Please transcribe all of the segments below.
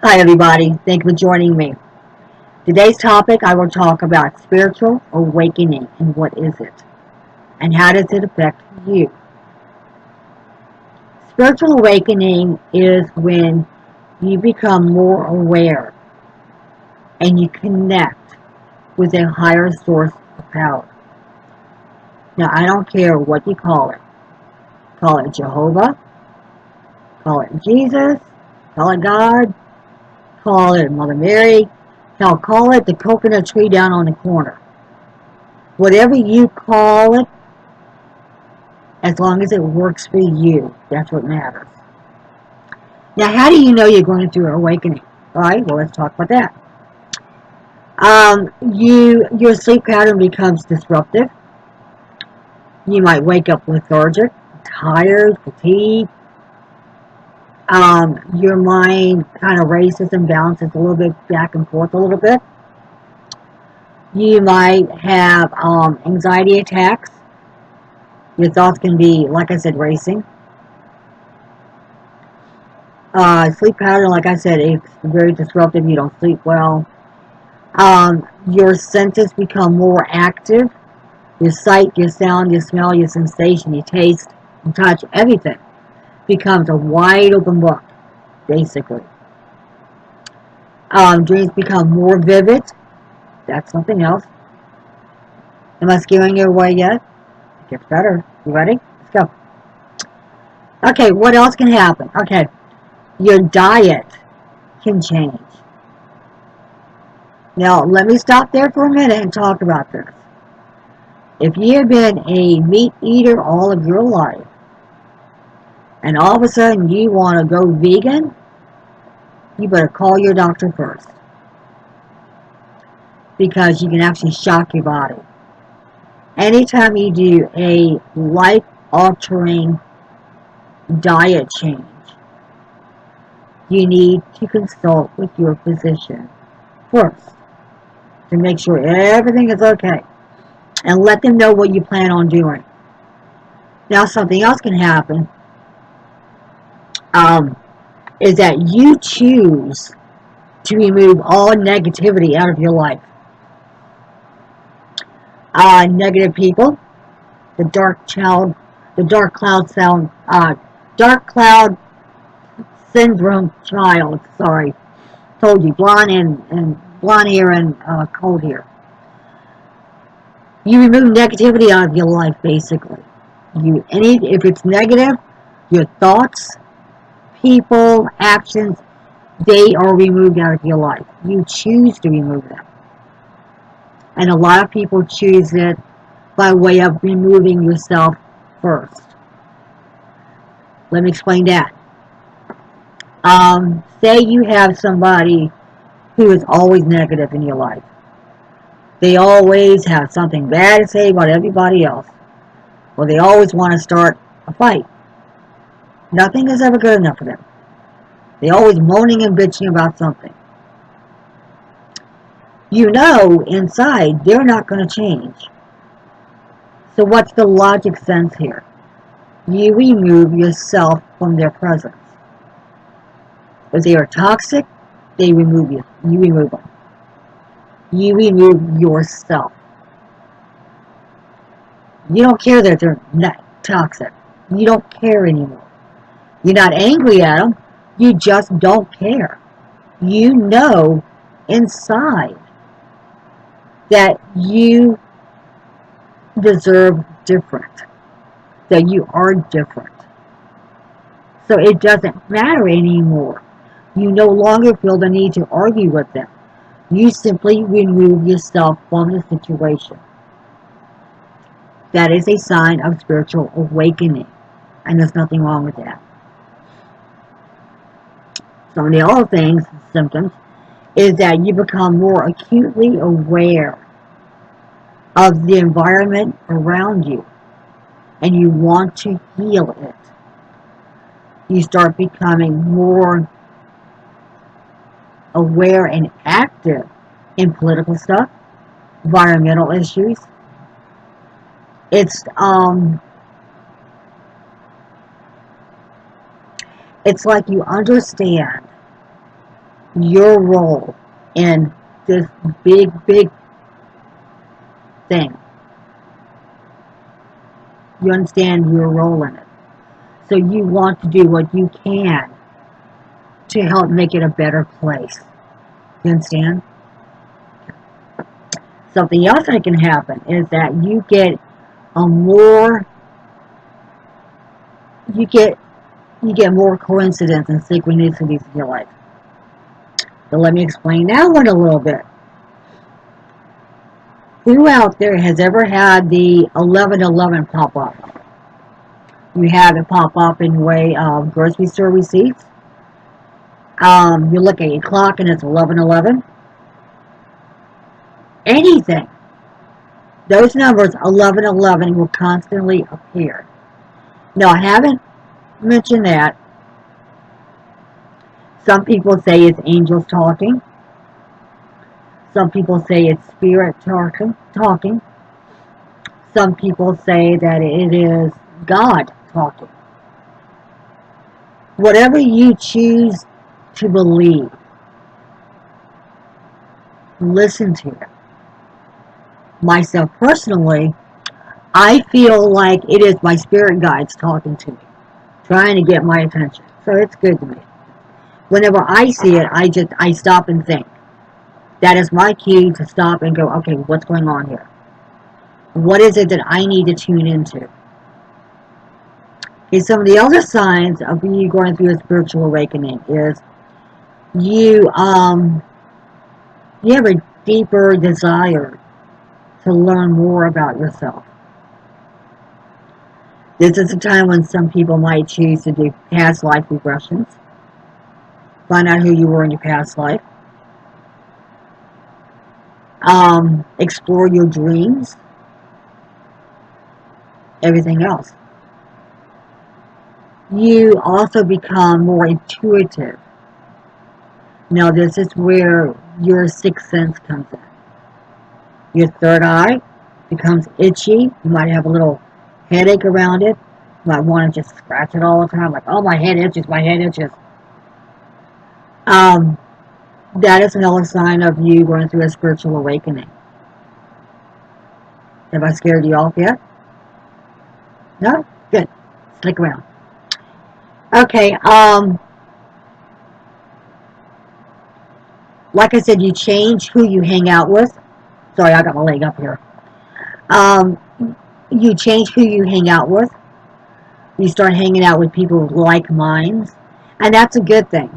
Hi everybody, thank you for joining me. Today's topic I will talk about spiritual awakening and what is it and how does it affect you. Spiritual awakening is when you become more aware and you connect with a higher source of power. Now I don't care what you call it. Call it Jehovah, call it Jesus, call it God, call it Mother Mary, hell, call it the coconut tree down on the corner. Whatever you call it, as long as it works for you, that's what matters. Now, how do you know you're going through an awakening? All right, well, let's talk about that. Your sleep pattern becomes disruptive. You might wake up lethargic, tired, fatigued. Your mind kind of races and bounces a little bit back and forth a little bit. You might have anxiety attacks. Your thoughts can be, like I said, racing. Sleep pattern, like I said, it's very disruptive. You don't sleep well. Your senses become more active. Your sight, your sound, your smell, your sensation, your taste, your touch, everything becomes a wide open book, basically. Dreams become more vivid. That's something else. Am I scaring you away yet? It gets better. You ready? Let's go. Okay, what else can happen? Okay, your diet can change. Now, let me stop there for a minute and talk about this. If you've been a meat eater all of your life, and all of a sudden you want to go vegan, you better call your doctor first. Because you can actually shock your body. Anytime you do a life-altering diet change, you need to consult with your physician first to make sure everything is okay. And let them know what you plan on doing. Now, something else can happen is that you choose to remove all negativity out of your life. Negative people, the dark cloud syndrome child. Sorry, told you, blonde hair and cold hair. You remove negativity out of your life, basically. If it's negative, your thoughts, people, actions, they are removed out of your life. You choose to remove them. And a lot of people choose it by way of removing yourself first. Let me explain that. Say you have somebody who is always negative in your life. They always have something bad to say about everybody else. Or they always want to start a fight. Nothing is ever good enough for them. They're always moaning and bitching about something. You know inside they're not going to change. So what's the logic sense here? You remove yourself from their presence. If they are toxic, they remove you. You remove them. You remove yourself. You don't care that they're not toxic. You don't care anymore. You're not angry at them. You just don't care. You know inside that you deserve different. That you are different. So it doesn't matter anymore. You no longer feel the need to argue with them. You simply remove yourself from the situation. That is a sign of spiritual awakening. And there's nothing wrong with that. Some of the other things, symptoms, is that you become more acutely aware of the environment around you. And you want to heal it. You start becoming more aware and active in political stuff, environmental issues. It's like you understand your role in this big, big thing. You understand your role in it. So you want to do what you can to help make it a better place. You understand? Something else that can happen is that you get a more you get more coincidence and synchronicities in your life. So let me explain that one a little bit. Who out there has ever had the 1111 pop up? You have it pop up in the way of grocery store receipts. You look at your clock and it's 1111. Anything. Those numbers 1111 will constantly appear. Now I haven't mentioned that. Some people say it's angels talking. Some people say it's spirit talking. Some people say that it is God talking. Whatever you choose to believe, listen to it. Myself personally, I feel like it is my spirit guides talking to me, trying to get my attention. So it's good to me. Whenever I see it, I stop and think. That is my key to stop and go, okay, what's going on here? What is it that I need to tune into? Okay, some of the other signs of you going through a spiritual awakening is you have a deeper desire to learn more about yourself. This is a time when some people might choose to do past life regressions, find out who you were in your past life, explore your dreams, everything else. You also become more intuitive. Now this is where your sixth sense comes in. Your third eye becomes itchy. You might have a little headache around it. You might want to just scratch it all the time, like, oh, my head itches, my head itches. That is another sign of you going through a spiritual awakening. Have I scared you off yet? No? Good. Stick around. Okay, like I said, you change who you hang out with. Sorry, I got my leg up here. You change who you hang out with. You start hanging out with people with like minds. And that's a good thing.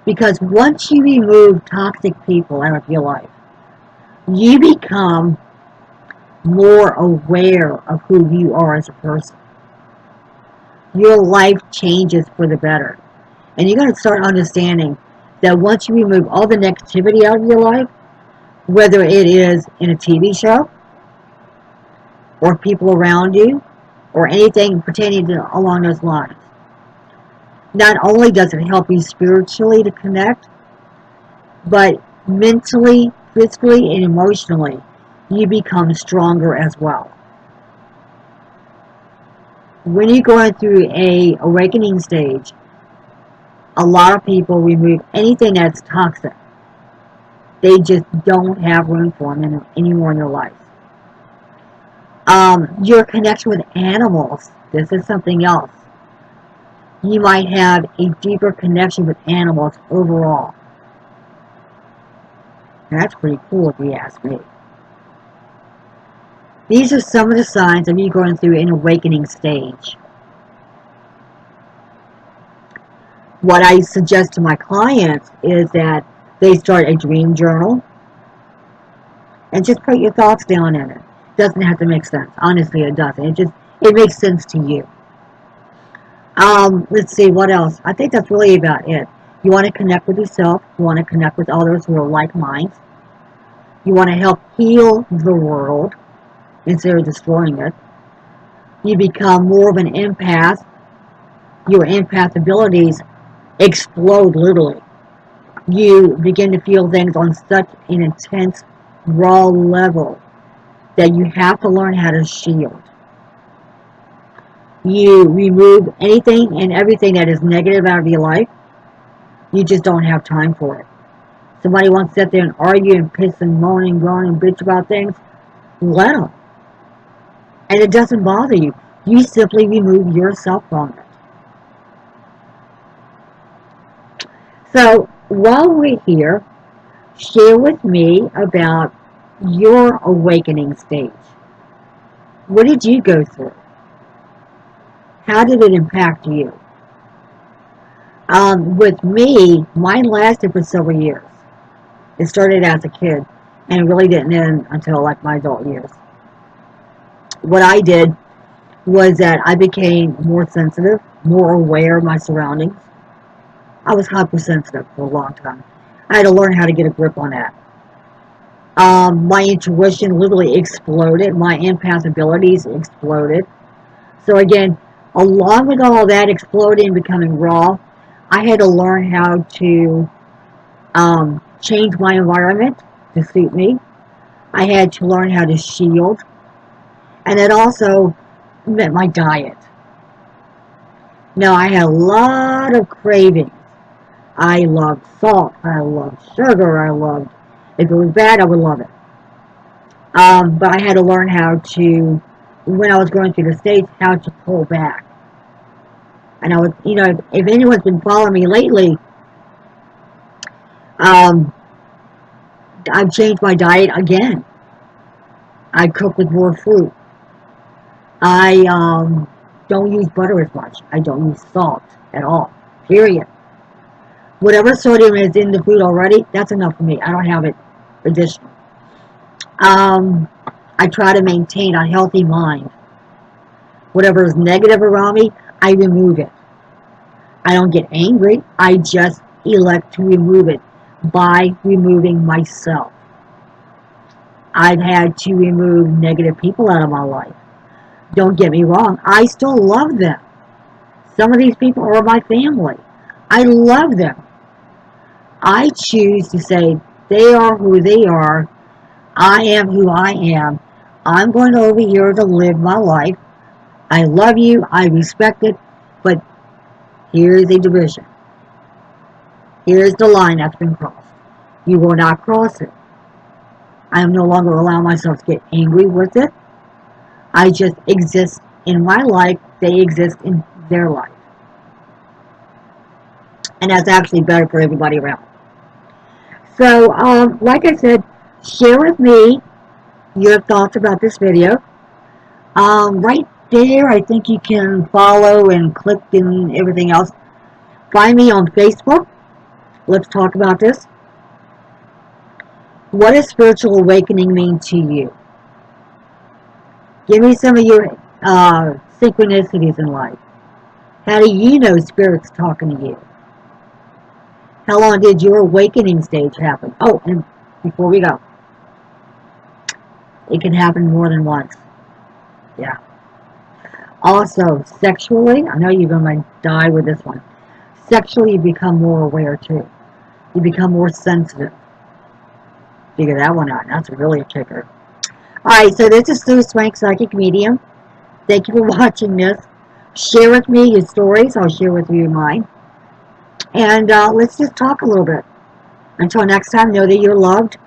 Because once you remove toxic people out of your life, you become more aware of who you are as a person. Your life changes for the better. And you're going to start understanding that once you remove all the negativity out of your life, whether it is in a TV show, or people around you, or anything pertaining to along those lines, not only does it help you spiritually to connect, but mentally, physically, and emotionally, you become stronger as well. When you're going through a awakening stage, a lot of people remove anything that's toxic. They just don't have room for them anymore in their life. Your connection with animals, this is something else. You might have a deeper connection with animals overall. And that's pretty cool if you ask me. These are some of the signs of you going through an awakening stage. What I suggest to my clients is that they start a dream journal and just put your thoughts down in it. It doesn't have to make sense. Honestly, it doesn't. It makes sense to you. Let's see, what else? I think that's really about it. You want to connect with yourself. You want to connect with others who are like minds. You want to help heal the world instead of destroying it. You become more of an empath. Your empath abilities explode literally. You begin to feel things on such an intense, raw level that you have to learn how to shield. You remove anything and everything that is negative out of your life. You just don't have time for it. Somebody wants to sit there and argue and piss and moan and groan and bitch about things, let them. And it doesn't bother you. You simply remove yourself from it. So, while we're here, share with me about your awakening stage. What did you go through? How did it impact you? With me, mine lasted for several years. It started as a kid, and it really didn't end until like my adult years. What I did was that I became more sensitive, more aware of my surroundings. I was hypersensitive for a long time. I had to learn how to get a grip on that. My intuition literally exploded. My empath abilities exploded. So again, along with all that exploding and becoming raw, I had to learn how to change my environment to suit me. I had to learn how to shield. And it also meant my diet. Now, I had a lot of cravings. I loved salt. I loved sugar. I loved, if it was bad, I would love it. But I had to learn how to, when I was going through the stage, how to pull back. And I would, if anyone's been following me lately, I've changed my diet again. I cook with more fruit. I don't use butter as much. I don't use salt at all. Period. Whatever sodium is in the food already, that's enough for me. I don't have it additional. I try to maintain a healthy mind. Whatever is negative around me, I remove it. I don't get angry. I just elect to remove it by removing myself. I've had to remove negative people out of my life. Don't get me wrong, I still love them. Some of these people are my family. I love them. I choose to say they are who they are. I am who I am. I'm going over here to live my life. I love you. I respect it. But here's a division. Here's the line that's been crossed. You will not cross it. I am no longer allowing myself to get angry with it. I just exist in my life. They exist in their life. And that's actually better for everybody around. So, like I said, share with me your thoughts about this video. Right there, I think you can follow and click and everything else. Find me on Facebook. Let's talk about this. What does spiritual awakening mean to you? Give me some of your synchronicities in life. How do you know Spirit's talking to you? How long did your awakening stage happen? Oh, and before we go, it can happen more than once. Yeah. Also, sexually, I know you're going to die with this one. Sexually, you become more aware too. You become more sensitive. Figure that one out. That's really a kicker. Alright, so this is Sue Swank, Psychic Medium. Thank you for watching this. Share with me your stories. I'll share with you mine. And let's just talk a little bit. Until next time, know that you're loved.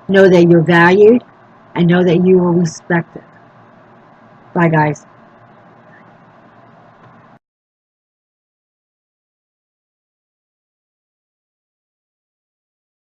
Know that you're valued. And know that you are respected. Bye, guys.